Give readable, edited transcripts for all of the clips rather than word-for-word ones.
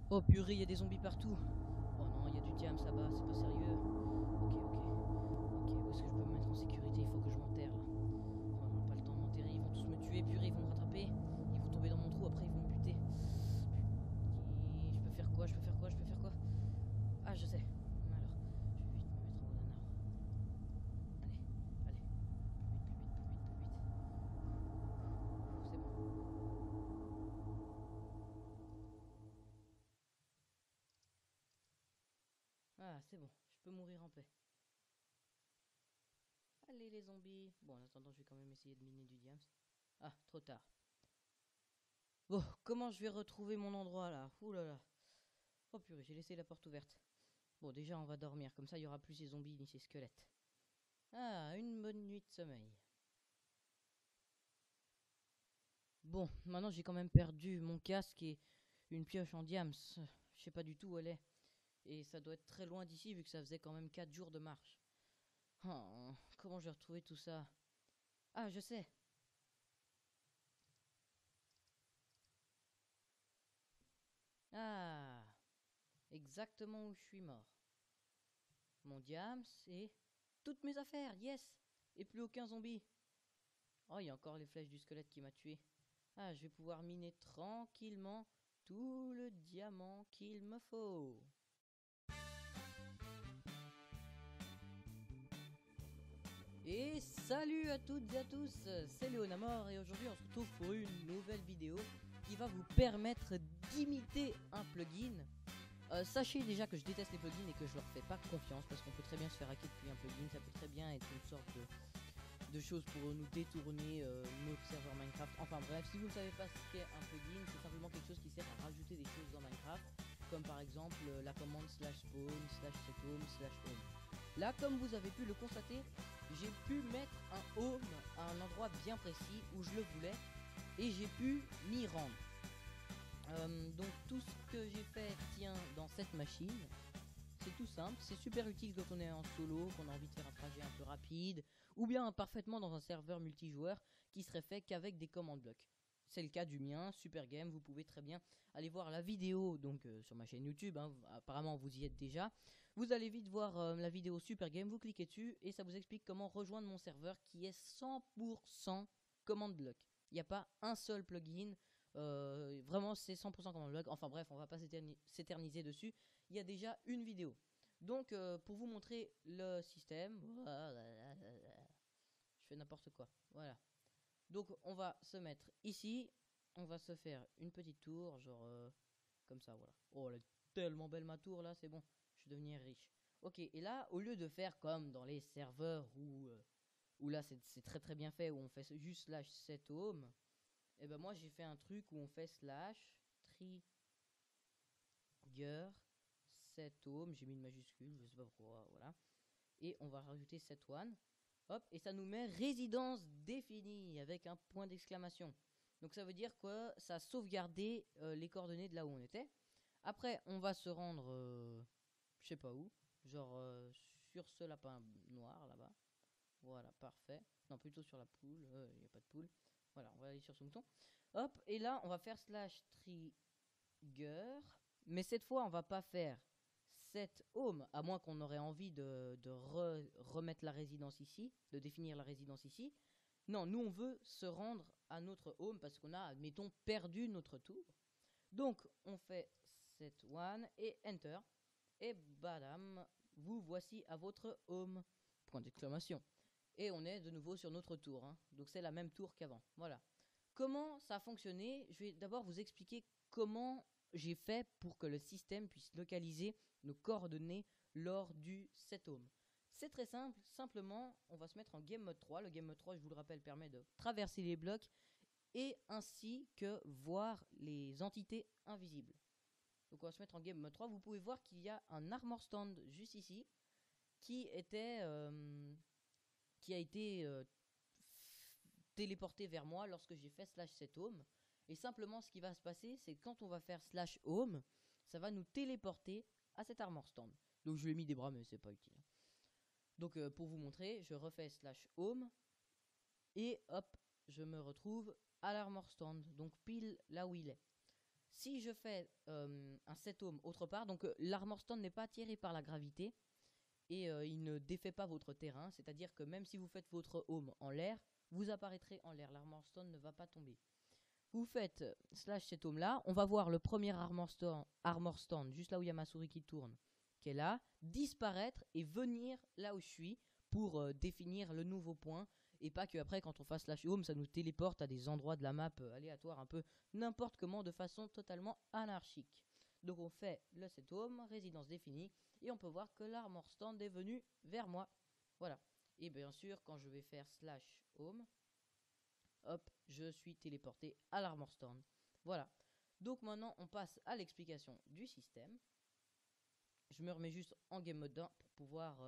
Oh purée, il y a des zombies partout. Oh non, il y a du diams là-bas, c'est pas sérieux. Ok, ok. Ok, où est-ce que je peux me mettre en sécurité? Il faut que je m'enterre là. Oh non, pas le temps de m'enterrer, ils vont tous me tuer, purée, ils vont me rattraper. Ils vont tomber dans mon trou, après ils vont me buter. Je peux faire quoi? Je peux faire quoi? Je peux faire quoi? Ah, je sais. Alors, je vais vite me mettre en haut d'un arbre. Allez, allez. Plus vite, plus vite, plus vite, plus vite. C'est bon. Ah, c'est bon. Je peux mourir en paix. Allez les zombies. Bon, en attendant, je vais quand même essayer de miner du diams. Ah, trop tard. Bon, comment je vais retrouver mon endroit là? Ouh là là. Oh purée, j'ai laissé la porte ouverte. Bon, déjà, on va dormir. Comme ça, il y aura plus ces zombies ni ces squelettes. Ah, une bonne nuit de sommeil. Bon, maintenant, j'ai quand même perdu mon casque et une pioche en diams. Je sais pas du tout où elle est. Et ça doit être très loin d'ici vu que ça faisait quand même 4 jours de marche. Oh, comment je vais retrouver tout ça? Ah, je sais. Ah, exactement où je suis mort. Mon diams et toutes mes affaires, yes. Et plus aucun zombie. Oh, il y a encore les flèches du squelette qui m'a tué. Ah, je vais pouvoir miner tranquillement tout le diamant qu'il me faut. Et salut à toutes et à tous, c'est Léonamor et aujourd'hui on se retrouve pour une nouvelle vidéo qui va vous permettre d'imiter un plugin. Sachez déjà que je déteste les plugins et que je leur fais pas confiance parce qu'on peut très bien se faire hacker depuis un plugin, ça peut très bien être une sorte de choses pour nous détourner notre serveur Minecraft. Enfin bref, si vous ne savez pas ce qu'est un plugin, c'est simplement quelque chose qui sert à rajouter des choses dans Minecraft, comme par exemple la commande slash spawn, slash home, slash home. Là, comme vous avez pu le constater, j'ai pu mettre un home à un endroit bien précis où je le voulais et j'ai pu m'y rendre. Donc tout ce que j'ai fait tient dans cette machine. C'est tout simple, c'est super utile quand on est en solo, qu'on a envie de faire un trajet un peu rapide, ou bien parfaitement dans un serveur multijoueur qui serait fait qu'avec des commandes blocs. C'est le cas du mien, Super Game. Vous pouvez très bien aller voir la vidéo donc sur ma chaîne YouTube. Hein, apparemment, vous y êtes déjà. Vous allez vite voir la vidéo Super Game. Vous cliquez dessus et ça vous explique comment rejoindre mon serveur qui est 100% commande bloc. Il n'y a pas un seul plugin. Vraiment, c'est 100% commande bloc. Enfin bref, on va pas s'éterniser dessus. Il y a déjà une vidéo. Donc, pour vous montrer le système, je fais n'importe quoi. Voilà. Donc, on va se mettre ici. On va se faire une petite tour, genre comme ça, voilà. Oh, elle est tellement belle ma tour là, c'est bon. Je vais devenir riche. Ok, et là, au lieu de faire comme dans les serveurs où là c'est très très bien fait, où on fait juste slash set home, et ben moi j'ai fait un truc où on fait slash trigger set home. J'ai mis une majuscule, je sais pas pourquoi, voilà. Et on va rajouter set one. Hop, et ça nous met résidence définie avec un point d'exclamation. Donc ça veut dire que ça a sauvegardé les coordonnées de là où on était. Après, on va se rendre, je sais pas où, genre sur ce lapin noir là-bas. Voilà, parfait. Non, plutôt sur la poule, il n'y a pas de poule. Voilà, on va aller sur ce mouton. Hop, et là, on va faire slash trigger. Mais cette fois, on va pas faire set home, à moins qu'on aurait envie de remettre la résidence ici, de définir la résidence ici. Non, nous, on veut se rendre à notre home parce qu'on a, admettons, perdu notre tour. Donc, on fait set one et enter. Et badam, vous voici à votre home. Point d'exclamation. Et on est de nouveau sur notre tour. Hein. Donc, c'est la même tour qu'avant. Voilà. Comment ça a fonctionné? Je vais d'abord vous expliquer comment j'ai fait pour que le système puisse localiser nos coordonnées lors du set home. C'est très simple, simplement on va se mettre en game mode 3. Le game mode 3, je vous le rappelle, permet de traverser les blocs et ainsi que voir les entités invisibles. Donc on va se mettre en game mode 3. Vous pouvez voir qu'il y a un armor stand juste ici qui qui a été téléporté vers moi lorsque j'ai fait slash set home. Et simplement, ce qui va se passer, c'est que quand on va faire slash home, ça va nous téléporter à cet armor stand. Donc je lui ai mis des bras, mais c'est pas utile. Donc pour vous montrer, je refais slash home et hop, je me retrouve à l'armor stand, donc pile là où il est. Si je fais un set home autre part, donc l'armor stand n'est pas attiré par la gravité et il ne défait pas votre terrain, c'est-à-dire que même si vous faites votre home en l'air, vous apparaîtrez en l'air, l'armor stand ne va pas tomber. Vous faites slash cet home là, on va voir le premier armor stand juste là où il y a ma souris qui tourne, qui est là, disparaître et venir là où je suis pour définir le nouveau point, et pas que après quand on fasse slash home ça nous téléporte à des endroits de la map aléatoires un peu n'importe comment de façon totalement anarchique. Donc on fait le set home, résidence définie, et on peut voir que l'armor stand est venu vers moi. Voilà. Et bien sûr quand je vais faire slash home, hop, je suis téléporté à l'armor stand. Voilà. Donc maintenant, on passe à l'explication du système. Je me remets juste en game mode 1 pour pouvoir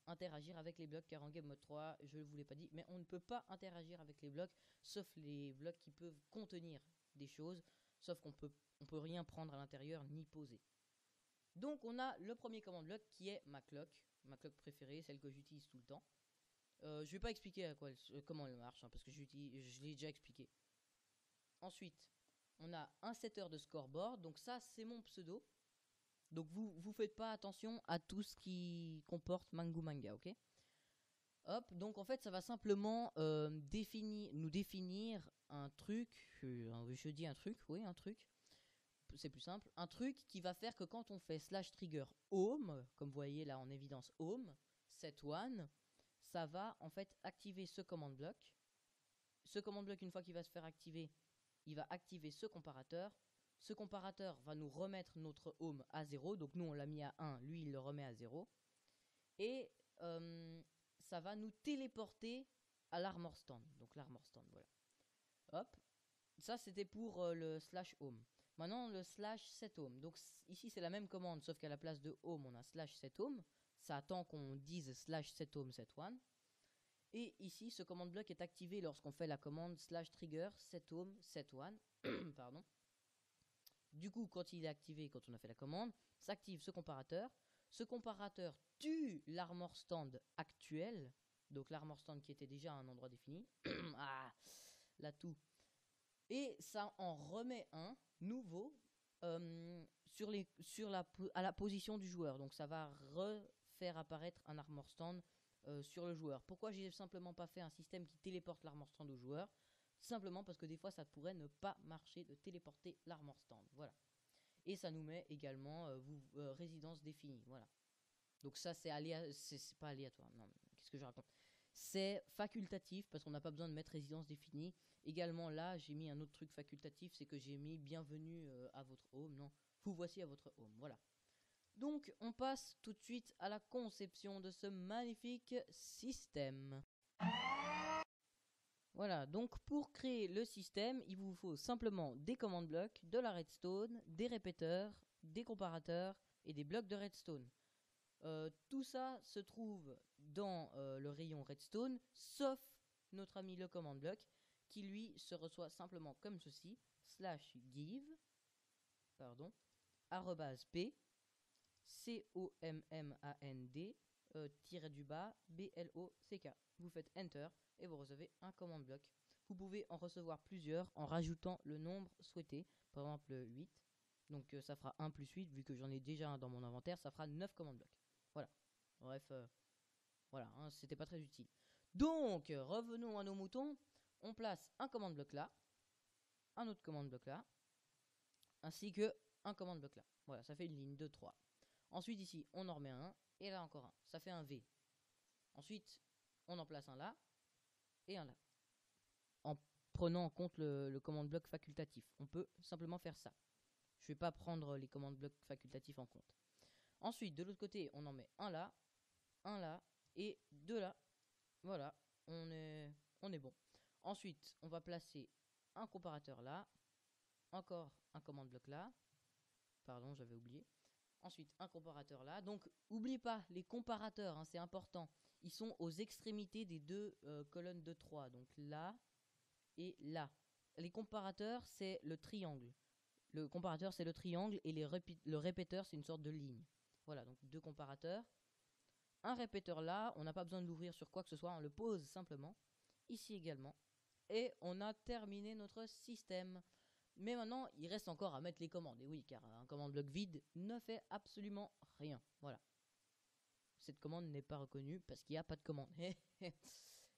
interagir avec les blocs, car en game mode 3, je ne vous l'ai pas dit, mais on ne peut pas interagir avec les blocs, sauf les blocs qui peuvent contenir des choses, sauf qu'on peut rien prendre à l'intérieur ni poser. Donc on a le premier command block qui est ma clock préférée, celle que j'utilise tout le temps. Je vais pas expliquer comment elle marche, hein, parce que je l'ai déjà expliqué. Ensuite, on a un setter de scoreboard, donc ça c'est mon pseudo. Donc vous faites pas attention à tout ce qui comporte Mangu Manga, ok? Hop, donc en fait ça va simplement nous définir un truc, je dis un truc, oui un truc, c'est plus simple, un truc qui va faire que quand on fait slash trigger home, comme vous voyez là en évidence home, set one, ça va en fait activer ce command block. Ce command block, une fois qu'il va se faire activer, il va activer ce comparateur. Ce comparateur va nous remettre notre home à 0. Donc nous, on l'a mis à 1, lui, il le remet à 0. Et ça va nous téléporter à l'armor stand. Donc l'armor stand, voilà. Hop. Ça, c'était pour le slash home. Maintenant, le slash set home. Donc ici, c'est la même commande, sauf qu'à la place de home, on a slash set home. Ça attend qu'on dise slash set home set one. Et ici, ce command block est activé lorsqu'on fait la commande slash trigger set home set one. Pardon. Du coup, quand il est activé, quand on a fait la commande, s'active ce comparateur. Ce comparateur tue l'armor stand actuel. Donc l'armor stand qui était déjà à un endroit défini. Ah, la toux. Et ça en remet un nouveau à la position du joueur. Donc ça va refaire apparaître un armor stand sur le joueur. Pourquoi j'ai simplement pas fait un système qui téléporte l'armor stand au joueur? Simplement parce que des fois ça pourrait ne pas marcher de téléporter l'armor stand. Voilà. Et ça nous met également résidence définie. Voilà. Donc ça c'est c'est pas aléatoire. Non, qu'est-ce que je raconte? C'est facultatif parce qu'on n'a pas besoin de mettre résidence définie. Également là, j'ai mis un autre truc facultatif, c'est que j'ai mis bienvenue à votre home. Non, vous voici à votre home. Voilà. Donc on passe tout de suite à la conception de ce magnifique système. Voilà, donc pour créer le système, il vous faut simplement des command blocks, de la redstone, des répéteurs, des comparateurs et des blocs de redstone. Tout ça se trouve dans le rayon redstone, sauf notre ami le command block, qui lui se reçoit simplement comme ceci, slash give, pardon, arrobase p, command, tiré du bas, block. Vous faites enter et vous recevez un command block. Vous pouvez en recevoir plusieurs en rajoutant le nombre souhaité, par exemple 8. Donc ça fera 1 plus 8, vu que j'en ai déjà un dans mon inventaire, ça fera 9 command blocks. Voilà. Bref, voilà, hein, c'était pas très utile. Donc, revenons à nos moutons. On place un command block là, un autre command block là, ainsi que un command block là. Voilà, ça fait une ligne 2, 3. Ensuite, ici, on en remet un, et là encore un. Ça fait un V. Ensuite, on en place un là, et un là. En prenant en compte le command block facultatif. On peut simplement faire ça. Je vais pas prendre les command block facultatifs en compte. Ensuite, de l'autre côté, on en met un là, et deux là. Voilà, on est bon. Ensuite, on va placer un comparateur là, encore un command block là. Pardon, j'avais oublié. Ensuite, un comparateur là. Donc, n'oubliez pas, les comparateurs, hein, c'est important. Ils sont aux extrémités des deux colonnes de 3. Donc là et là. Les comparateurs, c'est le triangle. Le comparateur, c'est le triangle et le répéteur, c'est une sorte de ligne. Voilà, donc deux comparateurs. Un répéteur là, on n'a pas besoin de l'ouvrir sur quoi que ce soit, on le pose simplement. Ici également. Et on a terminé notre système. Mais maintenant, il reste encore à mettre les commandes. Et oui, car un commande bloc vide ne fait absolument rien. Voilà. Cette commande n'est pas reconnue parce qu'il n'y a pas de commande.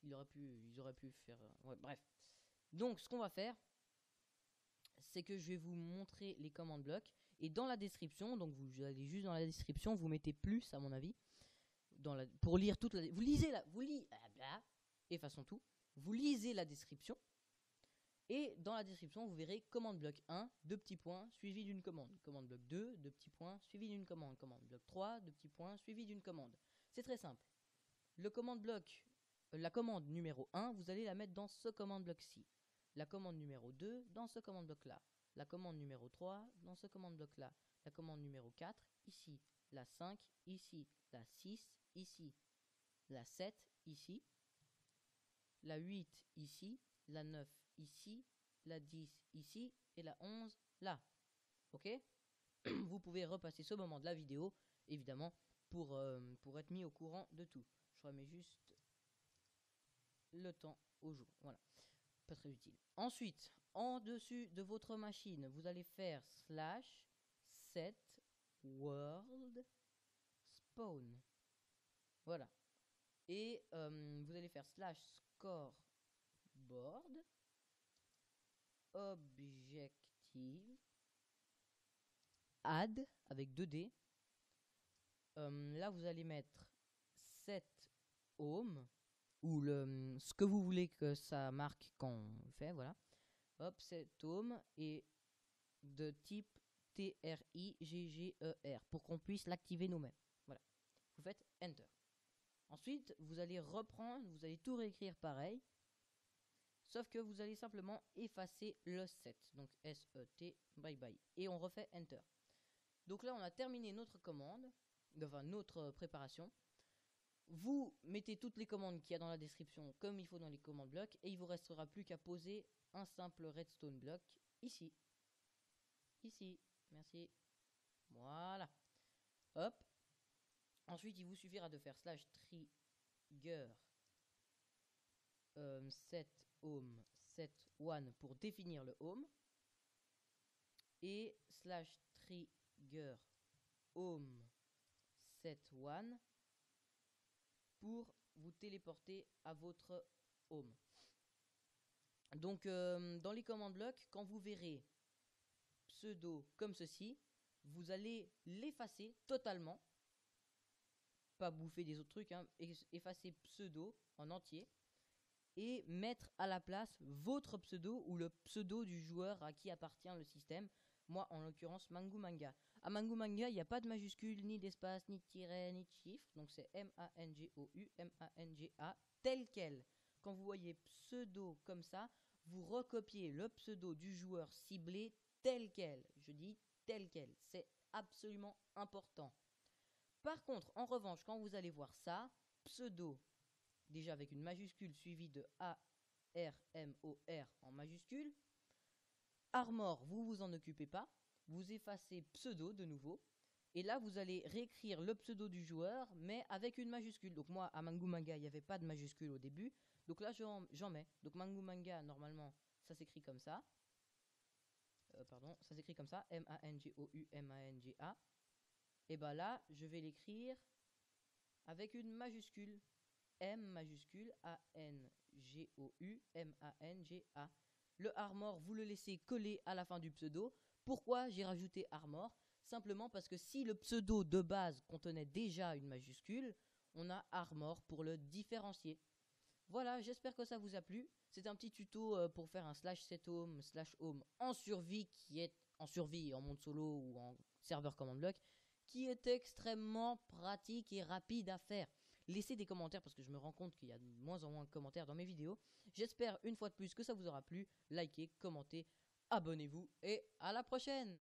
Ils auraient pu faire... ouais, bref. Donc, ce qu'on va faire, c'est que je vais vous montrer les commandes blocs. Et dans la description, donc vous allez juste dans la description, vous mettez plus, à mon avis, pour lire toute la... effaçons tout. Vous lisez la description. Et dans la description, vous verrez commande bloc 1, 2 petits points, suivi d'une commande. Commande bloc 2, 2 petits points, suivi d'une commande. Commande bloc 3, 2 petits points, suivi d'une commande. C'est très simple. La commande numéro 1, vous allez la mettre dans ce commande bloc-ci. La commande numéro 2, dans ce commande bloc-là. La commande numéro 3, dans ce commande bloc-là. La commande numéro 4, ici. La 5, ici. La 6, ici. La 7, ici. La 8, ici. La 9, ici. La 10, ici. Et la 11, là. Ok? Vous pouvez repasser ce moment de la vidéo, évidemment, pour être mis au courant de tout. Je remets juste le temps au jour. Voilà. Pas très utile. Ensuite, en dessus de votre machine, vous allez faire /set world spawn. Voilà. Et vous allez faire /scoreboard objective add avec 2D. Là, vous allez mettre set home ou ce que vous voulez que ça marque quand on fait, voilà. Hop, set home et de type TRIGGER pour qu'on puisse l'activer nous-mêmes. Voilà. Vous faites Enter. Ensuite, vous allez reprendre, vous allez tout réécrire pareil, sauf que vous allez simplement effacer le set. Donc SET, bye bye. Et on refait Enter. Donc là, on a terminé notre commande, enfin notre préparation. Vous mettez toutes les commandes qu'il y a dans la description comme il faut dans les commandes blocs et il vous restera plus qu'à poser un simple redstone block ici. Ici, merci. Voilà. Hop. Ensuite, il vous suffira de faire /trigger set home set one pour définir le home et /trigger home set one pour vous téléporter à votre home. Donc dans les commandes blocs, quand vous verrez pseudo comme ceci, vous allez l'effacer totalement, pas bouffer des autres trucs, hein, effacer pseudo en entier et mettre à la place votre pseudo ou le pseudo du joueur à qui appartient le système. Moi, en l'occurrence, Mangu Manga. À Mangu Manga, il n'y a pas de majuscule, ni d'espace, ni de tiret, ni de chiffre. Donc c'est MANGOU, MANGA, tel quel. Quand vous voyez pseudo comme ça, vous recopiez le pseudo du joueur ciblé tel quel. Je dis tel quel. C'est absolument important. Par contre, en revanche, quand vous allez voir ça, pseudo, déjà avec une majuscule suivie de ARMOR en majuscule. Armor, vous vous en occupez pas. Vous effacez pseudo de nouveau. Et là, vous allez réécrire le pseudo du joueur, mais avec une majuscule. Donc moi, à Mangu Manga, il n'y avait pas de majuscule au début. Donc là, j'en mets. Donc Mangu Manga, normalement, ça s'écrit comme ça. Pardon, ça s'écrit comme ça. MANGOU-MANGA. Et bien là, je vais l'écrire avec une majuscule. M majuscule ANGOU-MANGA. Le armor, vous le laissez coller à la fin du pseudo. Pourquoi j'ai rajouté armor? Simplement parce que si le pseudo de base contenait déjà une majuscule, on a armor pour le différencier. Voilà, j'espère que ça vous a plu. C'est un petit tuto pour faire un /sethome /home en survie, qui est en survie en monde solo ou en serveur command block, qui est extrêmement pratique et rapide à faire. Laissez des commentaires parce que je me rends compte qu'il y a de moins en moins de commentaires dans mes vidéos. J'espère une fois de plus que ça vous aura plu. Likez, commentez, abonnez-vous et à la prochaine.